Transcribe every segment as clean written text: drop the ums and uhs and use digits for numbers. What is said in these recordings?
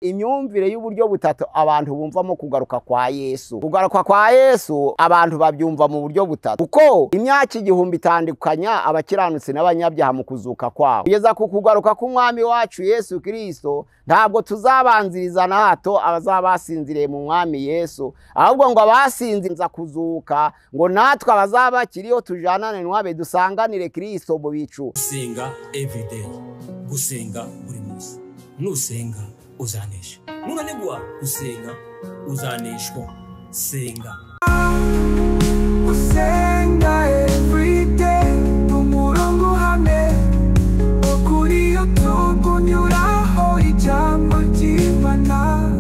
Imyumvire y'uburyo butatu abantu bumvamo kugaruka kwa Yesu. Kugaruka kwa Yesu abantu babyumva mu buryo butatu. Kuko imyaka igihumbi itandukanya abakiranutsi n'abanyabyaha mu kuzuka kwabo. Kugeza ku kugaruka k'umwami wacu Yesu Kristo, ntabwo tuzabanziriza na hato abazabasinziriye mu mwami Yesu, ahubwo ngo abasinzinza kuzuka, ngo natwe abazabakiriyo tujanane nwabe dusanganire Kristo mu bicu. Gusenga everyday, gusenga buri munsi. Nusenga uzanesha. Nunanigwa gusenga uzaneshwa. Senga. Gusenga everyday umurongo hamwe ukuri yo tukunyuraho ijambo ry'Imana.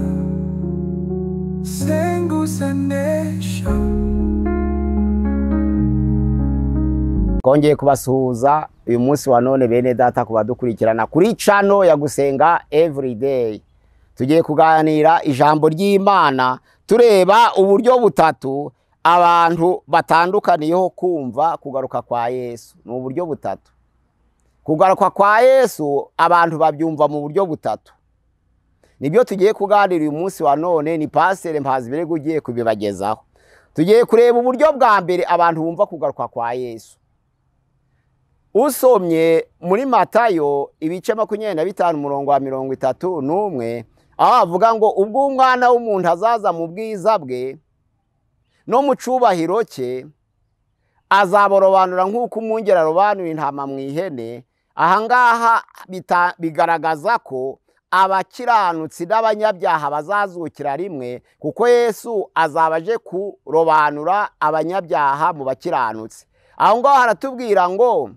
Senga uzanesha. Kongeye kubasuhuza uyu munsi wa none bene data kubadukurikirana kuri channel ya Gusenga Everyday. Tugiye kuganira ijambo ry'Imana tureba uburyo butatu abantu batandukaniyeho kumva kugaruka kwa Yesu. Ni uburyo butatu. Kugaruka kwa Yesu abantu babyumva mu buryo butatu. Nibyo tugiye kuganira uyu munsi wa none, ni Pastor Mpazibirego ugiye kubibagezaho. Tugiye kureba uburyo bwa mbere abantu bumva kugaruka kwa Yesu. Usomye muri Matayo ibice 25 umurongo wa 31, aho avuga ngo ubwo umwana w'umuntu azaza mu bwiza bwe no mu cubahiro cye, azaborobanura nk'uko umwungeri arobanura intama mu ihene. Ahangaha bigaragaza ko abakiranutsi n'abanyabyaha bazazukira rimwe, kuko Yesu azabaje kurobanura abanyabyaha mu bakiranutsi. Aho ngaho haratubwira ngo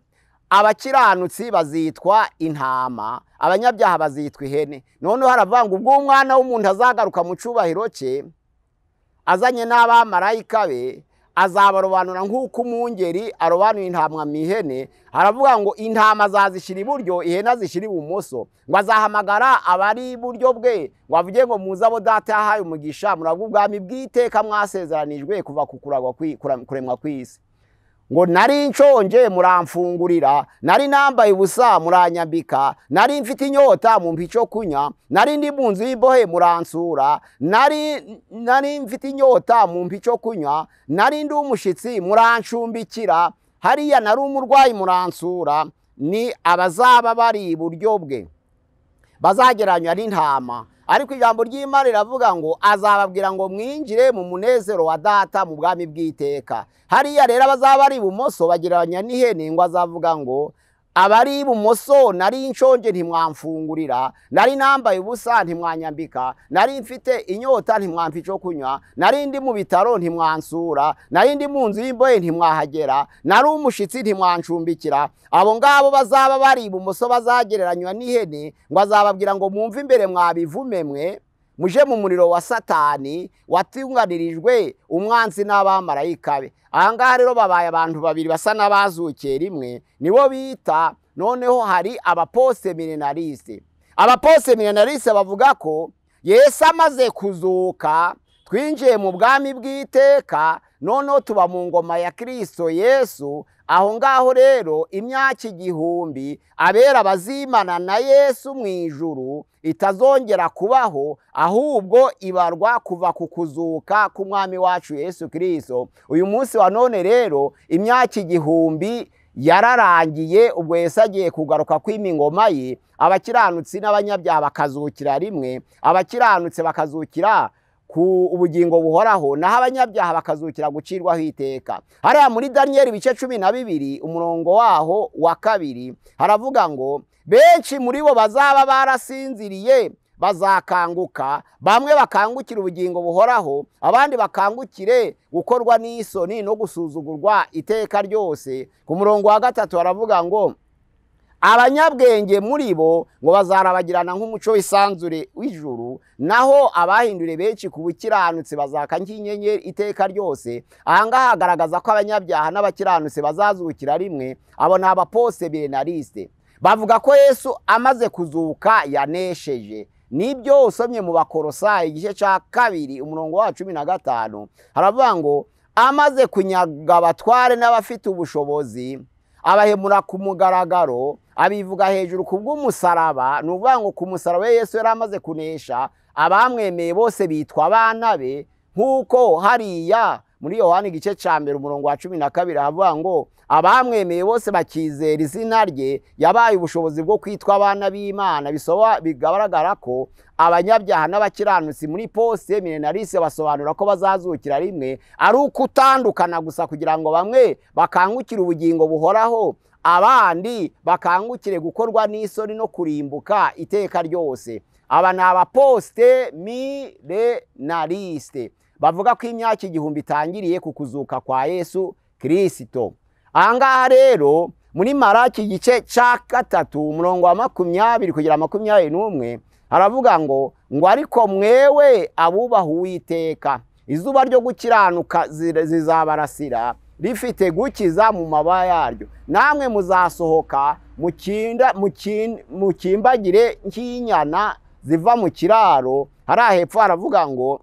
abakiranutsi bazitwa intama, abanyabyaha bazitwa ihene. Noneho haravuga ngo ubwo umwana w'umuntu azagaruka mu cubahiro cye azanye n'abamarayika be, azabarobanura nk'uko umwungeri arobanura intama mu ihene. Haravuga ngo intama azazishira iburyo, ihene azishira ibumoso. Ngo azahamagara abari iburyo bwe ngo avuge ngo muze abo data yahaye umugisha, murabwo ubwami bw'iteka mwasezeranijwe kuva ku kuremwa kw'isi. Ngo nari nshonje muramfungurira, nari nambaye ubusa muranyambika, nari mfite inyota mumpa ico kunywa, nari ndi mu nzu y'imbohe muransura, nari mfite inyota mumpa ico kunywa, nari ndi umushitsi murancumbikira, hariya nari umurwayi muransura. Ni abazaba bari iburyo bwe bazageranywa n'intama. Ariko ijambo ry'Imana riravuga ngo azababwira ngo mwinjire mu munezero wa data mu bwami bw'iteka. Hariya rero abazaba ari ibumoso bagereranya n'ihene, ngo azavuga ngo abari ibumoso nari nshonje ntimwamfungurira, nari nambaye ubusa ntimwanyambika, nari mfite inyota ntimwampa ico kunywa, nari ndi mu bitaro ntimwansura, nari ndi mu nzu y'imbohe ntimwahagera, nari umushitsi ntimwancumbikira. Abo ngabo bazaba bari ibumoso bazagereranywa n'ihene, ngo azababwira ngo mwumve imbere mwabivume mwe, muje mu muriro wa Satani watunganirijwe umwanzi n'abamarayika be. Ahangaha rero babaye abantu babiri basa n'abazukiye rimwe, nibo bita noneho hari abaposte milenariste. Abaposte milenariste bavuga ko Yesu amaze kuzuka twinjiye mu bwami bw'iteka, noneho tuba mu ngoma ya Kristo Yesu. Aho ngaho rero imyaka igihumbi abera bazimana na Yesu mu ijuru itazongera kubaho, ahubwo ibarwa kuva ku kuzuka k'umwami wacu Yesu Kristo. Uyu munsi wa none rero imyaka igihumbi yararangiye, ubwo Yesu agiye kugaruka kw'imingoma ye. Abakiranutsi n'abanyabyaha bakazukira rimwe, abakiranutsi bakazukira ku ubugingo buhoraho, naho abanyabyaha bakazukira gucirwaho iteka. Hariya muri Danieli ibice 12 umurongo waho wa 2 haravuga ngo benshi muri bo bazaba barasinziriye bazakanguka, bamwe bakangukira ubugingo buhoraho, abandi bakangukire gukorwa n'isoni no gusuzugurwa iteka ryose. Ku murongo wa 3 haravuga ngo abanyabwenge muri bo ngo bazarabagirana nk'umuco w'isanzure w'ijuru, naho abahindure benshi ku bukiranutsi bazaka nk'inyenyeri iteka ryose. Ahangaha hagaragaza ko abanyabyaha n'abakiranutsi bazazukira rimwe. Abo ni abaposte milenariste. Bavuga ko Yesu amaze kuzuka yanesheje. Nibyo usomye mu Bakolosayi igice ca 2 umurongo wa 15 haravuga ngo amaze kunyaga abatware n'abafite ubushobozi, abahemura ku mugaragaro, abivuga hejuru kubw'umusaraba. Ni ukuvuga ngo ku musaraba Yesu yari amaze kunesha, abamwemeye bose bitwa abana be, nk'uko hariya muri Yohana igice cya 1 umurongo wa 12 havuga ngo abamwemeye bose bakizera izina rye yabaye ubushobozi bwo kwitwa abana b'Imana. Bigaragara ko abanyabyaha n'abakiranutsi muri poste milenariste basobanura ko bazazukira rimwe ari uko utandukana gusa, kugira ngo bamwe bakangukire ubugingo buhoraho, abandi bakangukire gukorwa n'isoni no kurimbuka iteka ryose. Aba ni abaposte milenariste bavuga ko imyaka 1000 itangiriye ku kuzuka kwa Yesu Kristo. Ahangaha rero muri Maraki igice cya 3 umurongo wa 20 kugera 21 haravuga ngo ariko mwewe abubaha Uwiteka, izuba ryo gukiranuka zizabarasira rifite gukiza mu mababa yaryo, namwe muzasohoka mukimbagire nk'inyana ziva mu kiraro. Hariya hepfo haravuga ngo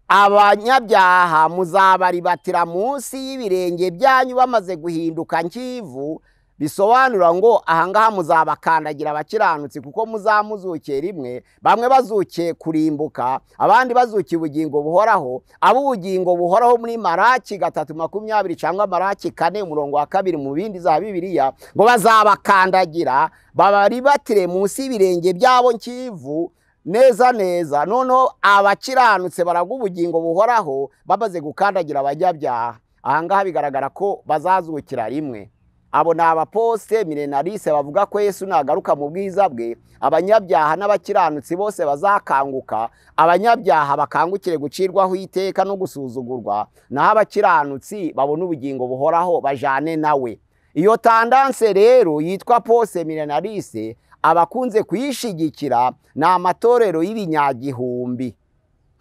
abanyabyaha muzabaribatira munsi y'ibirenge byanyu bamaze guhinduka nk'ivu. Bisobanura ngo ahangaha muzabakandagira abakiranutsi, kuko muzamuzukiye rimwe, bamwe bazukiye kurimbuka, abandi bazukiye ubugingo buhoraho. Ubugingo buhoraho muri Maraki 3:20 cyangwa Maraki 4 umurongo wa 2 mu bindi za Bibiliya ngo bazabakandagira babaribatire munsi y'ibirenge byabo nk'ivu neza neza. Noneho abakiranutse baragwa ubugingo buhoraho bamaze gukandagira abanyabyaha. Ahangaha bigaragara ko bazazukira rimwe. Abo ni abaposte milenariste bavuga ko Yesu nagaruka mu bwiza bwe, abanyabyaha n'abakiranutsi bose bazakanguka, abanyabyaha bakangukire gucirwaho iteka no gusuzugurwa, naho abakiranutsi babona ubugingo buhoraho bajane nawe. Iyo tendance rero yitwa poste milenariste abakunze kuyishigikira ni amatorero y'ibinyagihumbi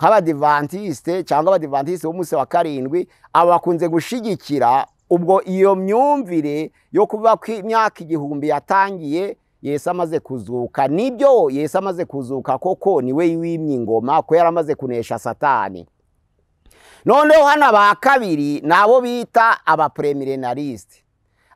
nk'abadivantiste cyangwa abadivantiste b'umunsi wa 7. Abo bakunze gushigikira ubwo iyo myumvire yo kuvuga ko imyaka 1000 yatangiye Yesu amaze kuzuka. Nibyo Yesu amaze kuzuka koko niwe wimye ingoma, ko yaramaze kunesha Satani. Noneho hana ba kabiri nabo bita abapremilenariste.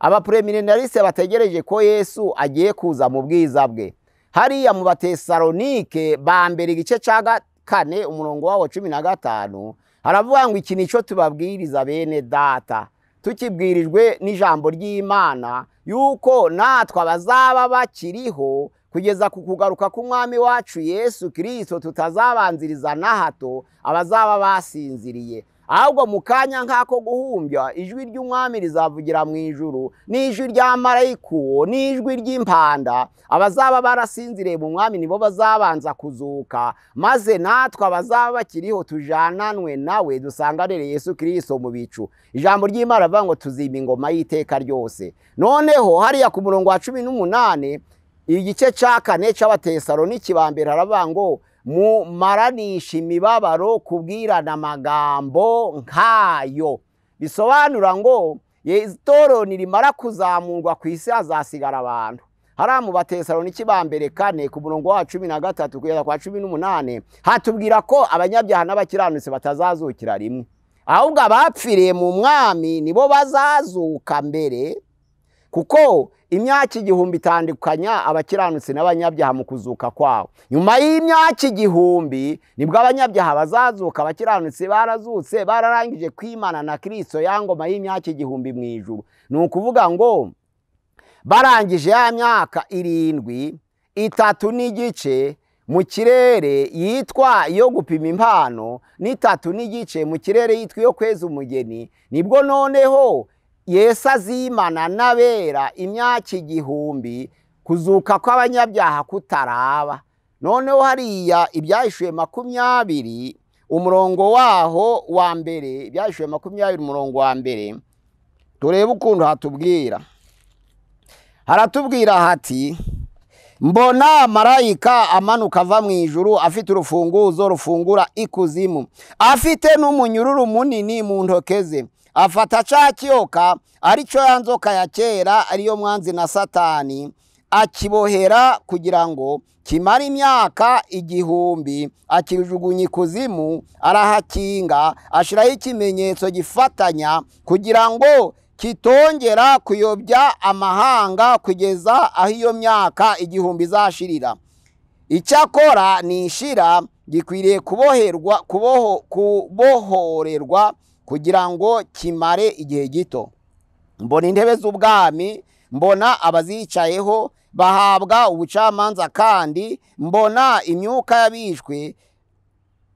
Abapremilenariste bategereje ko Yesu agiye kuza mu bwiza bwe. Hariya mu Batesalonike ba mbere igice cya 4 umurongo wa 15 haravuga ngo iki nico tubabwiriza bene data, tukibwirijwe n'ijambo ry'Imana, yuko natwe abazaba bakiriho kugeza ku kugaruka k'umwami wacu Yesu Kristo tutazabanziriza na hato abazaba basinziriye. Ahubwo mu kanya nk'ako guhumbya ijwi ry'umwami rizavugira mu ijuru, n'ijwi rya marayika uwo, n'ijwi ry'impanda. Abazaba barasinziriye mu mwami nibo bazabanza kuzuka, maze natwe abazaba bakiriho tujananwe nawe dusanganire Yesu Kristo mu bicu. Ijambo ry'Imana rivuga ngo tuzima ingoma y'iteka ryose. Noneho hariya ku murongo wa 18 igice cya 4 cy'Abatesalonike ba mbere haravuga ngo mumaranisha imibabaro kubwirana amagambo nkayo. Bisobanura ngo itorero nirimara kuzamurwa ku isi hazasigara abantu. Hariya mu Batesalonike ba mbere 4 ku murongo wa 13 kugeza kwa 18 hatubwira ko abanyabyaha n'abakiranutsi batazazukira rimwe, ahubwo abapfiriye mu mwami nibo bazazuka mbere, kuko imyaka 1000 itandukanya abakiranutsi n'abanyabyaha mu kuzuka kwabo. Nyuma y'imyaka 1000 nibwo abanyabyaha bazazuka, abakiranutsi barazutse bararangije kwimana na Kristo yangoma y'imyaka 1000 mu ijuru. Ni ukuvuga ngo barangije ya myaka 7 3 n'igice mu kirere yitwa iyo gupima impano, n'3 n'igice mu kirere yitwa iyo kweza umugeni, nibwo noneho Yesu azimana n'abera imyaka 1000 kuzuka kw'abanyabyaha kutaraba. Noneho hariya ibyahishuye 20 umurongo waho wa mbere, ibyahishuye 20 umurongo wa mbere, turebe ukuntu hatubwira. Haratubwira hati mbona marayika amanuka ava mu ijuru afite urufunguzo rufungura ikuzimu, afite n'umunyururu munini mu ntoke ze. Afata ca kiyoka arico ya nzoka ya kera ariyo mwanzi na Satani, akibohera kugira ngo kimara imyaka 1000, akijugunya ikuzimu, arahakinga, ashiraho ikimenyetso gifatanya kugira ngo kitongera kuyobya amahanga kugeza aho iyo myaka igihumbi izashirira. Icyakora nishira gikwiriye kubohorerwa kugira ngo kimare igihe gito. Mbona intebe z'ubwami, mbona abazicayeho bahabwa ubucamanza, kandi mbona imyuka y'abishwe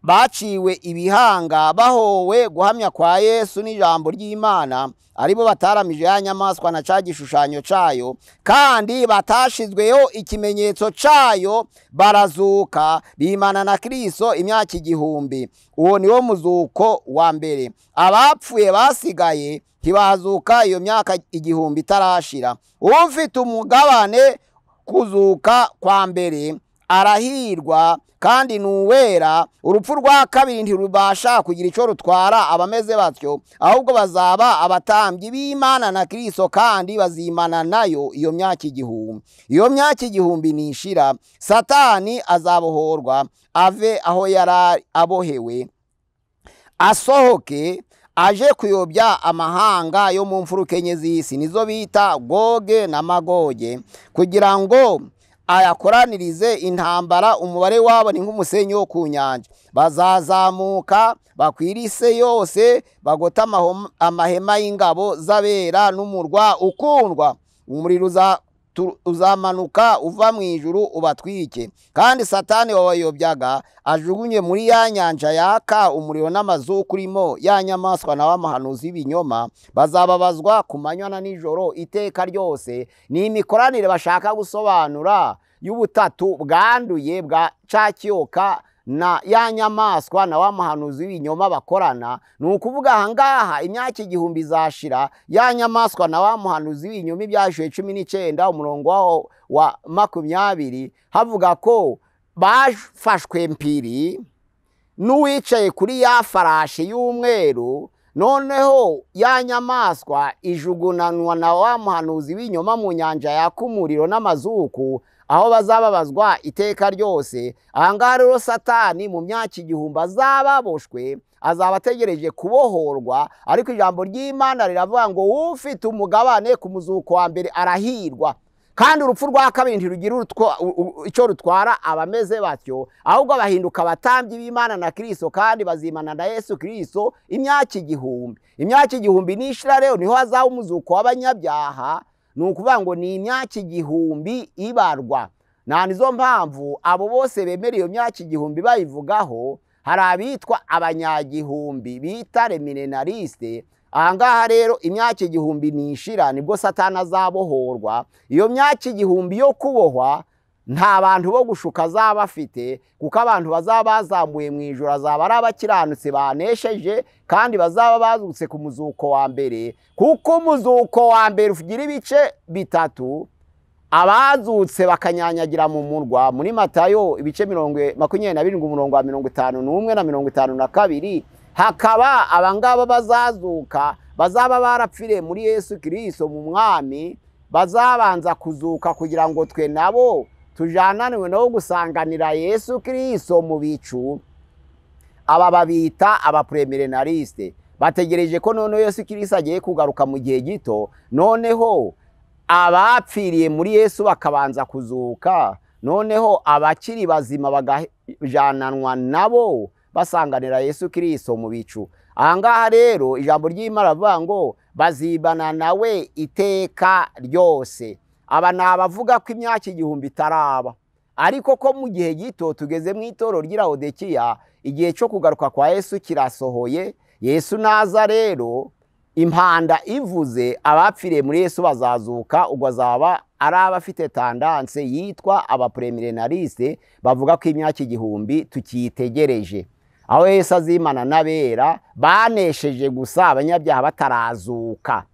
baciwe ibihanga bahowe guhamya kwa Yesu n'ijambo ry'Imana, aribo bataramije ya nyamaswa na ca gishushanyo cayo, kandi batashizweho ikimenyetso cayo, barazuka bimana na Kristo imyaka igihumbi. Uwo niwo muzuko wa mbere. Abapfuye basigaye ntibazuka iyo myaka igihumbi itarashira. Ufite umugabane kuzuka kwa mbere arahirwa kandi nuwera. Urupfu rwa kabiri ntirubasha kugira ico rutwara abameze batyo, ahubwo bazaba abatambyi b'Imana na Kristo, kandi bazimana nayo iyo myaka igihumbi. Iyo myaka igihumbi nishira, Satani azabohorwa ave aho yari abohewe, asohoke aje kuyobya amahanga yo mu mfuruka enye z'isi, nizo bita Goge na Magoge, kugira ngo ayakoranirize intambara. Umubare wabo ni nk'umusenyi wo ku nyanja. Bazazamuka bakwira isi yose, bagota amahema y'ingabo z'abera n'umurwa ukundwa. Umuriro uzamanuka uva mu ijuru ubatwike, kandi Satani wabayobyaga ajugunye muri ya nyanja yaka umuriro n'amazuku urimo ya nyamaswa na wa muhanuzi w'ibinyoma. Bazababazwa ku manywa na nijoro iteka ryose. Ni imikoranire bashaka gusobanura y'ubutatu bwanduye bwa ca kiyoka na ya nyamaswa na wa muhanuzi w'ibinyoma bakorana. Ni ukuvuga ahangaha imyaka igihumbi izashira, ya nyamaswa na wa muhanuzi w'ibinyoma ibyashuye 19 umurongo wa 20 havuga ko bafashwe mpiri n'uwicaye kuri ya farashi y'umweru. Noneho ya nyamaswa ijugunanwa na wa muhanuzi w'ibinyoma mu nyanja yaka umuriro n'amazuku, aho bazababazwa iteka ryose. Ahangaha rero Satani mu myaka igihumbi azababoshwe, azaba ategereje kubohorwa. Ariko ijambo ry'Imana riravuga ngo ufite umugabane ku muzuko wa mbere arahirwa, kandi urupfu rwa kabiri ntirugira icyo rutwara abameze batyo, ahubwo bahinduka abatambyi b'Imana na Kristo, kandi bazimana na Yesu Kristo imyaka igihumbi. Imyaka igihumbi nishira rero niho hazaba umuzuko w'abanyabyaha. Ni ukuvuga ngo ni imyaka igihumbi ibarwa. Nizo mpamvu abo bose bemera iyo myaka igihumbi bayivugaho, hari abitwa abanyagihumbi bita reminenaliste. Ahangaha rero imyaka igihumbi nishira nibwo Satani azabohorwa. Iyo myaka igihumbi yo kubohwa nta bantu bo gushuka azaba afite, kuko abantu bazaba bazamuye mu ijuru azaba ari abakiranutse banesheje, kandi bazaba bazutse ku muzuko wa mbere. Kuko umuzuko wa mbere ugira ibice bitatu. Abazutse bakanyanyagira mu murwa muri Matayo ibice 27 umurongo wa 51 na 52, hakaba abangaba bazazuka bazaba barapfire muri Yesu Kristo mu mwami, bazabanza kuzuka kugira ngo twe nabo tujananwe no gusanganira Yesu Kristo mu bicu. Aba babita abapremilenaliste, bategereje ko noneho Yesu Kristo agiye kugaruka mu gihe gito. Noneho abapfiriye muri Yesu bakabanza kuzuka, noneho abakiri bazima bagajananwa nabo basanganira Yesu Kristo mu bicu. Ahangaha rero ijambo ry'Imana rivuga ngo bazibana nawe iteka ryose. Aba nabavuga ko imyaka igihumbi itaraba, ariko ko mu gihe gito tugeze mu itoro ry'Laodikiya, igihe cyo kugaruka kwa Yesu kirasohoye. Yesu naza rero impanda ivuze, abapfiriye muri Yesu bazazuka. Ubwo azaba ari abafite tendance yitwa abapremilenaliste, bavuga ko imyaka igihumbi tukiyitegereje, aho Yesu azimana n'abera banesheje gusa, abanyabyaha batarazuka.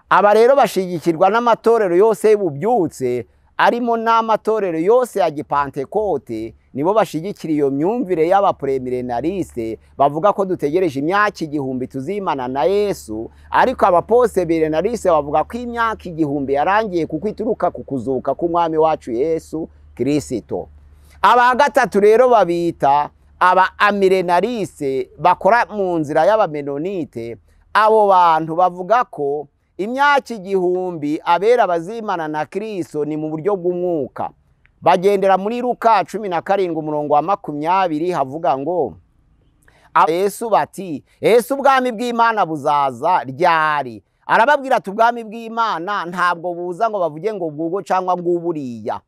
Aba rero bashigikirwa n'amatorero yose y'ububyutse, arimo n'amatorero yose ya Gipantekote. Nibo bashigikira iyo myumvire y'abapremilenaliste, bavuga ko dutegereje imyaka igihumbi tuzimana na Yesu. Ariko abapostelenaliste bavuga ko imyaka igihumbi yarangiye kuko ituruka ku kuzuka k'umwami wacu Yesu Kristo. Aba gatatu rero babita aba amilenaliste, bakora mu nzira y'abamenonite. Abo bantu bavuga ko imyaka igihumbi abera bazimana na Kristo ni mu buryo bw'umwuka. Bagendera muri Luka 17 umurongo wa 20 havuga ngo Yesu bati Yesu ubwami bw'Imana buzaza ryari? Arababwira ati ubwami bw'Imana ntabwo buza ngo bavuge ngo bwugo cyangwa bw'uburiya,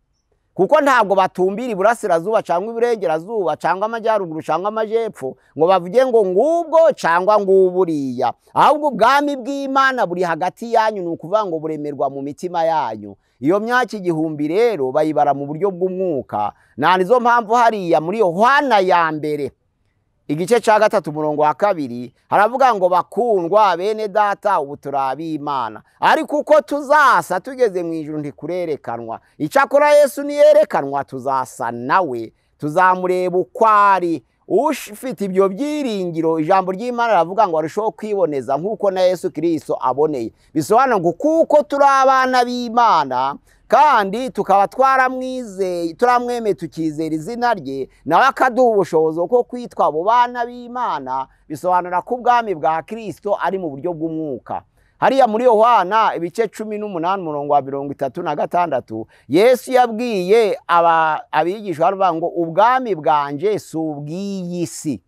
kuko ntabwo batumbira iburasirazuba cyangwa iburengerazuba cyangwa amajyaruguru cyangwa amajepfo ngo bavuge ngo ngubwo cyangwa nguburiya, ahubwo ubwami bw'Imana buri hagati yanyu, ni ukuvuga ngo buremerwa mu mitima yanyu. Iyo myaka igihumbi rero bayibara mu buryo bw'umwuka. Nizo mpamvu hariya muri Yohana ya mbere igice cya 3 umurongo wa 2 haravuga ngo bakundwa bene data ubu turabimana, ariko uko tuzasa tugeze mu ijuru ntikurerekanwa. Icyakora Yesu niyerekanwa tuzasa nawe, tuzamureba uko ari. Ufite ibyo byiringiro, ijambo ry'Imana ravuga ngo arushaho kwiboneza nk'uko na Yesu Kristo aboneye. Bisobanura ngo kuko turi abana b'Imana kandi tukaba twaramwizeye, turamwemeye, tukizera izina rye, nawe akaduha ubushobozi bwo kwitwa abo bana b'Imana. Bisobanura ko ubwami bwa Kristo ari mu buryo bw'umwuka. Hariya muri Yohana ibice 18 umurongo wa 36 Yesu yabwiye abigishwa aravuga ngo ubwami bwanje si ubw'iyi si.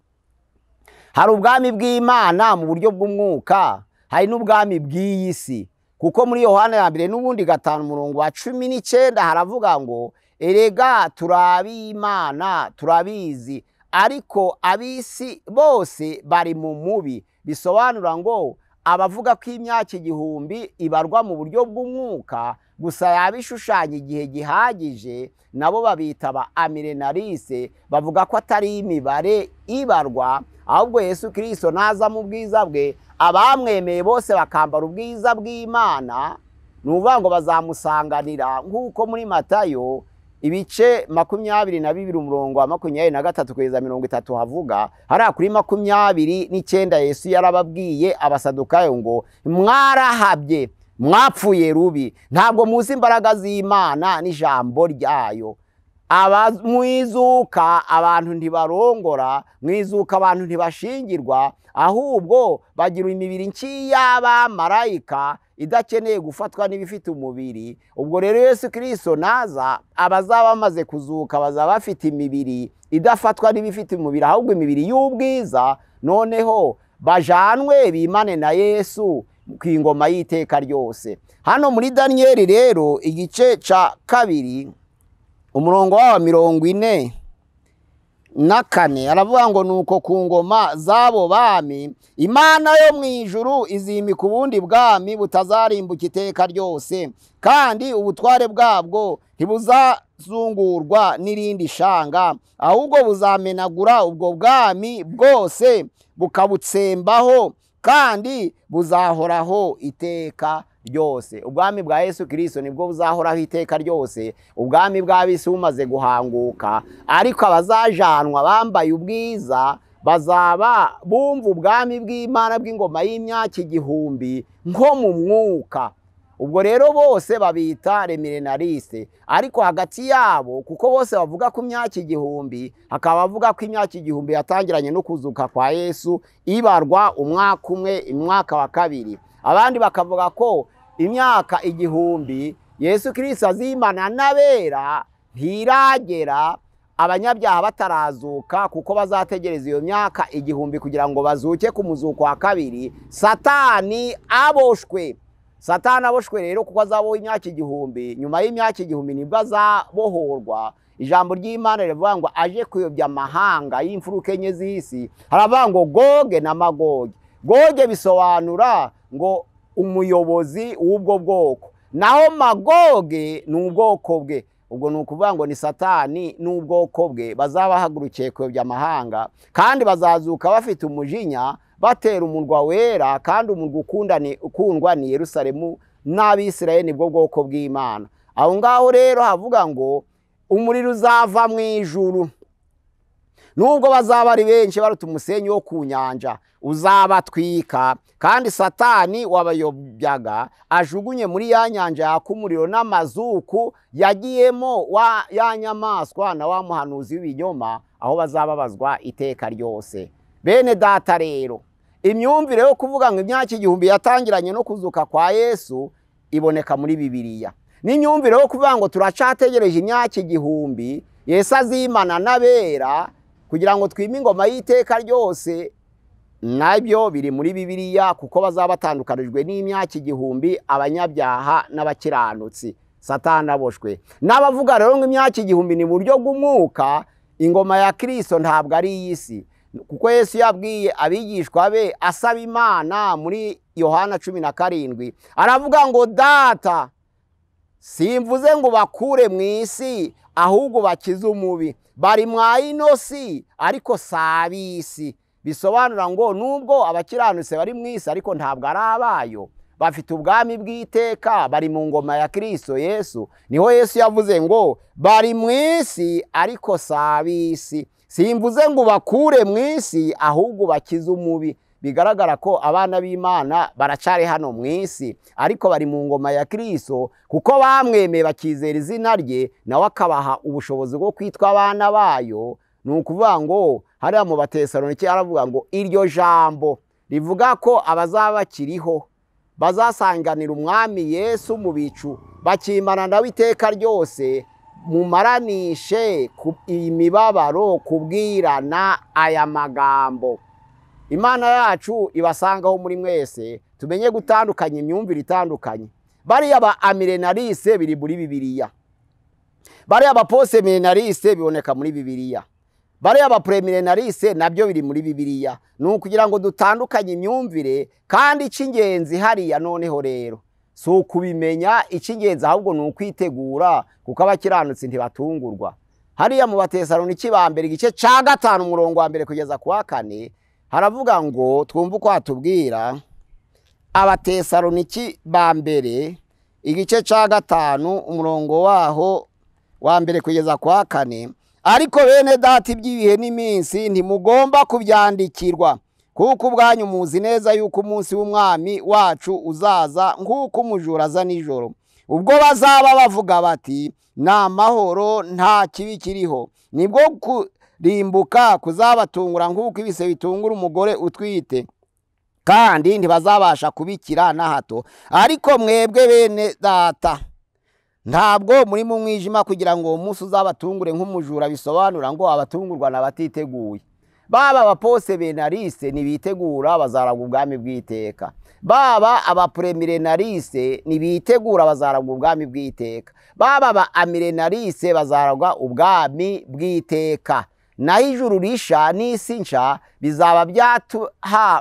Hari ubwami bw'Imana mu buryo bw'umwuka, hari n'ubwami bw'iyi si. Kuko muri Yohana ya mbere n'ubundi 5 umurongo wa 19 haravuga ngo erega turabimana turabizi, ariko abisi bose bari mu mubi. Bisobanura ngo abavuga ko imyaka igihumbi ibarwa mu buryo bw'umwuka gusa yabishushanya igihe gihagije, nabo babita ba amilenaliste, bavuga ko atari imibare ibarwa, ahubwo Yesu Kristo naza mu bwiza bwe abamwemeye bose bakambara ubwiza bw'Imana, nuvuga ngo bazamusanganira nk'uko muri Matayo ibice 22 umurongo wa 23 kugeza 30 havuga. Hariya kuri 29 Yesu yarababwiye abasadukayo ngo mwarahabye, mwapfuye rubi, ntabwo muzi imbaraga z'Imana n'ijambo ryayo. Mwizuka abantu ntibarongora, mwizuka abantu ntibashingirwa, ahubwo bagira imibiri nk'iy'abamarayika idakeneye gufatwa n'ibifite umubiri. Ubwo rero Yesu Kristo naza, abazaba bamaze kuzuka bazaba bafite imibiri idafatwa n'ibifite umubiri, ahubwo imibiri y'ubwiza, noneho bajanwe bimane na Yesu ku ingoma y'iteka ryose. Hano muri Danieli rero igice ca 2 umurongo wa 44 aravuga ngo nuko ku ngoma zabo bami Imana yo mu ijuru izimika ubundi bwami butazarimbuka iteka ryose, kandi ubutware bwabwo ntibuzazungurwa n'irindi shanga, ahubwo buzamenagura ubwo bwami bwose bukabutsembaho, kandi buzahoraho iteka ryose. Ubwami bwa Yesu Kristo nibwo buzahoraho iteka ryose. Ubwami bw'abisi bumaze guhanguka, ariko abazajanwa bambaye ubwiza bazaba bumva ubwami bw'Imana bw'ingoma y'imyaka igihumbi nko mu mwuka. Ubwo rero bose babita amilenaliste, ariko hagati yabo kuko bose bavuga ku myaka igihumbi, hakaba bavuga ko imyaka igihumbi yatangiranye no kuzuka kwa Yesu ibarwa umwaka umwe, umwaka wa 2. Abandi bakavuga ko imyaka igihumbi Yesu Kristo azimana n'abera ntiragera, abanyabyaha batarazuka, kuko bazategereza iyo myaka igihumbi kugira ngo bazuke ku muzuko wa 2. Satani aboshwe. Satani aboshwe rero kuko azaboha imyaka igihumbi. Nyuma y'imyaka igihumbi nibwo azabohorwa. Ijambo ry'Imana rivuga ngo aje kuyobya amahanga y'imfuruka enye z'isi. Haravuga ngo Goge na Magoge. Goge bisobanura ngo umuyobozi w'ubwo bwoko, naho Magoge ni ubwoko bwe. Ubwo ni ukuvuga ngo ni Satani n'ubwoko bwe bazabahagurukiye kuyobya amahanga, kandi bazazuka bafite umujinya batera umurwa wera, kandi umurwa ukundwa ni Yerusalemu n'Abisirayeli, nibwo bwoko bw'Imana. Aho ngaho rero havuga ngo umuriro uzava mu ijuru, nubwo bazaba ari benshi baruta umusenyi wo ku nyanja, uzabatwika, kandi Satani wabayobyaga ajugunye muri ya nyanja yaka umuriro n'amazuku yagiyemo ya nyamaswa na wa muhanuzi w'ibinyoma, aho bazababazwa iteka ryose. Bene data rero, imyumvire yo kuvuga ngo imyaka igihumbi yatangiranye no kuzuka kwa Yesu iboneka muri Bibiliya. N'imyumvire yo kuvuga ngo turacategereje imyaka igihumbi Yesu azimana n'abera kugira ngo twime ingoma y'iteka ryose, nabyo biri muri Bibiliya, kuko bazaba batandukanijwe n'imyaka igihumbi abanyabyaha n'abakiranutsi Satani aboshwe. N'abavuga rero ngo imyaka igihumbi ni buryo bw'umwuka, ingoma ya Kristo ntabwo ari iy'isi, kuko Yesu yabwiye abigishwa be asaba Imana muri Yohana 17 aravuga ngo data simvuze ngo bakure mu isi ahubwo bakize umubi, bari mwa ino si ariko sabisi. Bisobanura ngo nubwo abakiranutse bari mu isi ariko ntabwo ari abayo, bafite ubwami bw'iteka, bari mu ngoma ya Kristo Yesu. Niho Yesu yavuze ngo bari mu isi ariko sabisi, simvuze ngo bakure mu isi ahubwo bakize umubi. Bigaragara ko abana b'Imana baracari hano mu isi ariko bari mu ngoma ya Kristo, kuko bamwemeye bakizera izina rye, nawe akabaha ubushobozi bwo kwitwa abana bayo. Ni ukuvuga ngo hariya mu Batesalonike aravuga ngo iryo jambo rivuga ko abazaba bakiriho bazasanganira umwami Yesu mu bicu, bakimana nawe iteka ryose, mumaranishe imibabaro kubwirana aya magambo. Imana yacu ibasangaho muri mwese, tumenye gutandukanya imyumvire itandukanye. Bariya ba amilenaliste biri muri Bibiliya, bariya ba postmilenaliste biboneka muri Bibiliya, bariya ba premilenaliste nabyo biri muri Bibiliya. Ni ukugira ngo dutandukanye imyumvire, kandi icy'ingenzi hariya noneho rero si ukubimenya icy'ingenzi, ahubwo ni ukwitegura, kuko abakiranutsi ntibatungurwa. Hariya mu Batesalonike ba mbere igice cya 5 umurongo wa mbere kugeza ku wa 4 haravuga ngo, twumva uko hatubwira. Abatesalonike ba mbere igice cya 5 umurongo waho wa mbere kugeza ku wa 4, ariko bene data iby'ibihe n'iminsi ntimugomba kubyandikirwa, kuko ubwanyu muzi neza yuko umunsi w'umwami wacu uzaza nk'uko umujura aza nijoro, ubwo bazaba bavuga bati ni amahoro nta kibi kiriho, nibwo kurimbuka kuzabatungura nk'uko ibise bitungura umugore utwite, kandi ntibazabasha kubikira na hato. Ariko mwebwe bene data ntabwo muri mu mwijima kugira ngo umunsi uzabatungure nk'umujura. Bisobanura ngo abatungurwa n'abatiteguye. Baba abapostelenaliste nibitegura bazaragwa ubwami bw'iteka, baba abapremilenaliste nibitegura bazaragwa ubwami bw'iteka, baba aba amilenaliste bazaragwa ubwami bw'iteka. Naho ijuru risha n'isi nsha bizaba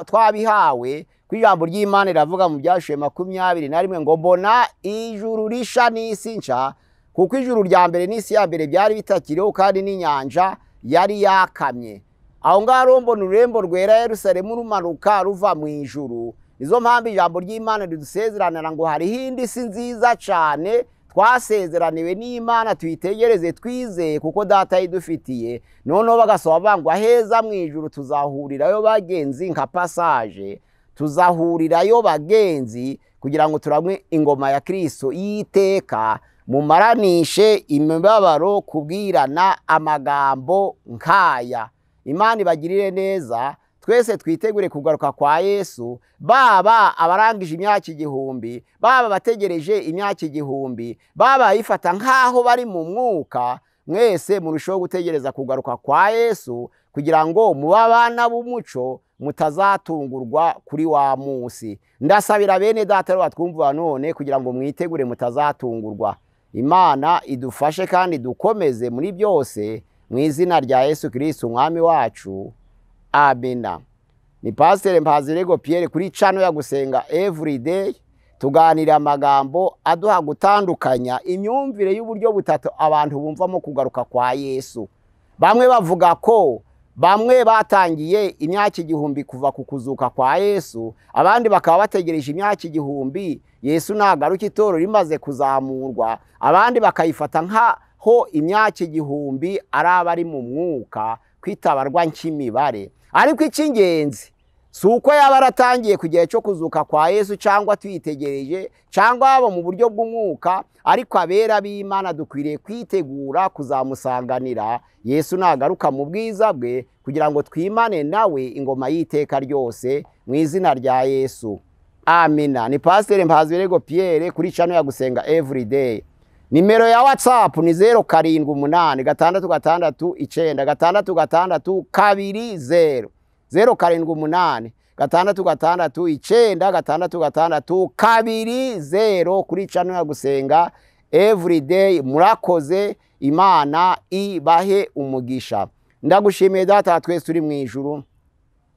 twabihawe, ku ijambo ry'Imana riravuga mu Byashuwe 21 ngo mbona ijuru risha n'isi nsha, kuko ijuru rya mbere n'isi ya mbere byari bitakiriho, kandi n'inyanja yari yakamye. Aho ngaho mbona ururembo rwera Yerusalemu rumanuka ruva mu ijuru. Nizo mpamvu ijambo ry'Imana ridusezeranira ngo hariho indi si nziza cyane twasezeraniwe n'Imana, tuyitegereze twizeye, kuko data yidufitiye. Noneho bagasoba ngo aheza mu ijuru tuzahurirayo bagenzi, nka passage tuzahurirayo bagenzi, kugira ngo turamwe ingoma ya Kristo y'iteka, mumaranishe imibabaro kubwirana amagambo nkaya. Imana ibagirire neza, twese twitegure kugaruka kwa Yesu, baba abarangije imyaka igihumbi, baba bategereje imyaka igihumbi, baba yifata nkaho bari mu mwuka. Mwese murushaho gutegereza kugaruka kwa Yesu, kugira ngo muba abana b'umuco, mutazatungurwa kuri wa munsi. Ndasabira bene data rero batwumva none kugira ngo mwitegure mutazatungurwa. Imana idufashe kandi dukomeze muri byose, mu izina rya Yesu Kristo umwami wacu. Amina. Ni Pastor Mpazirego Pierre kuri channel ya Gusenga Everyday, tuganira amagambo aduha gutandukanya imyumvire y'uburyo butatu abantu bumvamo kugaruka kwa Yesu. Bamwe bavuga ko bamwe batangiye imyaka igihumbi kuva ku kuzuka kwa Yesu, abandi bakaba bategereje imyaka igihumbi Yesu nagaruka itoro rimaze kuzamurwa, abandi bakayifata nkaho imyaka igihumbi ari abari mu mwuka, kwitabarwa nk'imibare. Ariko icy'ingenzi si uko yaba aratangiye ku gihe cyo kuzuka kwa Yesu cyangwa tuyitegereje cyangwa haba mu buryo bw'umwuka, ariko abera b'Imana dukwiriye kwitegura kuzamusanganira Yesu nagaruka mu bwiza bwe, kugira ngo twimane nawe ingoma y'iteka ryose mu izina rya Yesu. Amina. Ni Pasteur Mpazibirego Pierre kuri channel ya Gusenga Everyday. Nimero ya WhatsApp ni 0786696620 0786696620 kuri channel ya Gusenga Everyday. Murakoze, Imana ibahe umugisha. Ndagushimiye Data twese turi mu ijuru,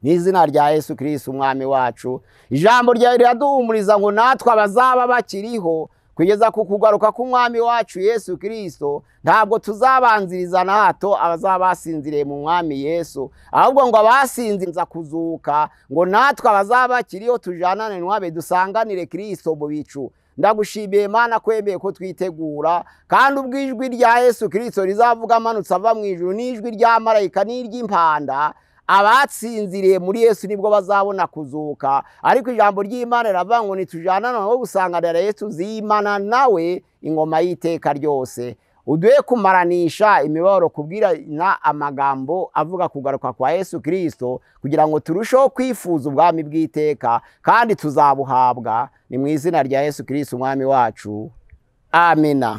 n'izina rya Yesu Kristo umwami wacu. Ijambo ryawe riraduhumuriza ngo natwe abazaba bakiriho kugeza ku kugaruka k'umwami wacu Yesu Kristo, ntabwo tuzabanziriza na hato abazaba basinziriye mu mwami Yesu, ahubwo ngo abasinziriza kuzuka, ngo natwe abazaba bakiriho tujanane nwabe dusanganire Kristo mu bicu. Ndagushimiye Mana kwemeye ko twitegura, kandi ubwijwi rya Yesu Kristo rizavuga amanutse ava mu ijuru, n'ijwi rya marayika n'iry'impanda, abatsinziriye muri Yesu nibwo bazabona kuzuka. Ariko ijambo ry'Imana riravuga ngo nitujanana no gusanganira Yesu, zimana nawe ingoma y'iteka ryose. Uduhe kumaranisha imibabaro, kubwirana amagambo avuga kugaruka kwa Yesu Kristo, kugira ngo turusheho kwifuza ubwami bw'iteka, kandi tuzabuhabwa. Ni mu izina rya Yesu Kristo umwami wacu. Amina.